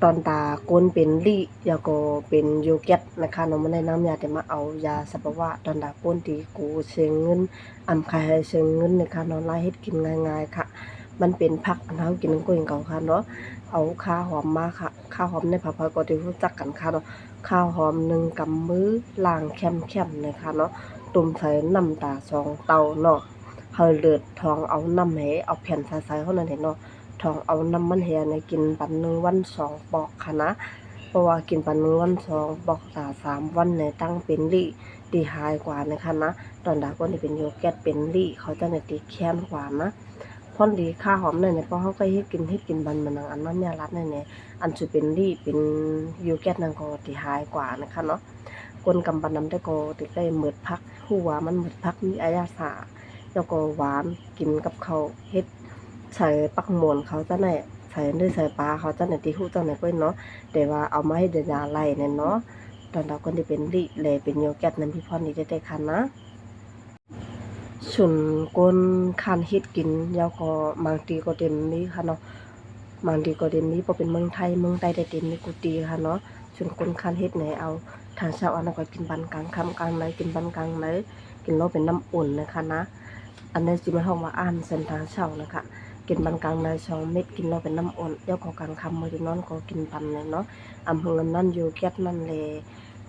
ตอนตาก้นเป็นลี่ยาก็เป็นโยเกตนะคะเนาะมันได้น้ำยาแต่มาเอายาสัพพะตอนตาก้นตีกูเชิงเงินใครให้เชิงเงินนะคะเนาะไล่เฮ็ดกินง่ายๆค่ะมันเป็นผักอันเฮากินก็อย่างเก่าค่ะเนาะเอาข้าวหอมมาค่ะข้าวหอมในผักก็ที่รู้จักกันค่ะเนาะข้าวหอม1กำมือล้างแค้มๆนะคะเนาะต้มใส่น้ำตา2เตาเนาะเฮาเลือดทองเอาน้ำให้เอาแผ่นใส่ๆเท่านั้นเองเนาะ ทองเอาน้ำมันแหในกินปัน1วัน2ปอกค่ะนะเพราะว่ากินปัน1วัน2ปอกตา3วันเนี่ยตั้งเป็นลี่ดีหายกว่านะคะนะตอนดาก็นี่เป็นโยเกิร์ตเป็นลี่เขาจะเนี่ยตีแค้นกว่านะพ่นดีค่าหอมเนี่ยเพราะเขาก็เฮ็ดกินบันมันอันนั้นเนี่ยรัดเนี่ยอันสุเป็นลี่เป็นโยเกิร์ตนั่นก็ตีหายกว่านะคะเนาะคนกำบันน้ำได้ก็ติได้เหมือดพักคู่ว่ามันเหมือดพักมีอายาสาแล้วก็หวานกินกับข้าวเฮ็ด ใส่ปักหมวนเขาจะไหนใส่ด้วยใส่ปลาเขาจะไหนที่ฮู้จังไหนก็เนาะแต่ว่าเอามาให้เดือยาไหลเนี่ยเนาะตอนเราก็ได้เป็นลิเลยเป็นโยเกิร์ตนั้นพี่พรนี่ได้คันนะส่วนก้นคันเฮ็ดกินยาวก็บางทีก็เต็มนี้ค่ะเนาะบางทีก็เต็มนี้บ่เป็นเมืองไทยได้เต็มนี้กูตีค่ะเนาะส่วนคนคันเฮ็ดไหนเอาทางเช้าอันนั้นก็กินบันกลางค่ำกลางไหนกินบันกลางไหนกินแล้วเป็นน้ำอุ่นนะคะนะอันนี้สิมาเฮาว่าอ่านเส้นทางเช้านะคะกินบันกลางใน2เม็ดกินแล้วเป็นน้ำอุ่นเดี๋ยวก็กลางค่ำมื้อที่นอนก็กินปันเลยเนาะเฮือนนั่นอยู่เก็ดนั่นแล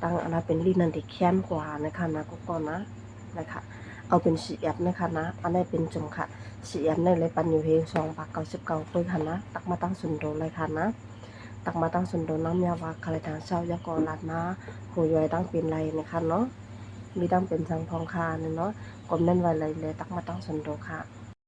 ตั้งอันนั้นเป็นลิ้นนั่นที่แค้นกว่านะคะนะก็นะนะคะเอาเป็นสิแอดนะคะนะอันนี้เป็นจงค่ะสิแอดได้เลยปันอยู่เฮง2บาท99ตัวค่ะนะตักมาตั้งสุนโดเลยค่ะนะตักมาตั้งสุนโดน้ำยาวาคาเลทางเช้ายากอลาดมาหูย่อยตั้งเป็นไรนะคะเนาะมีตั้งเป็นสังทองคาเนาะก็แม่นไว้เลยตักมาตั้งสุนโดค่ะ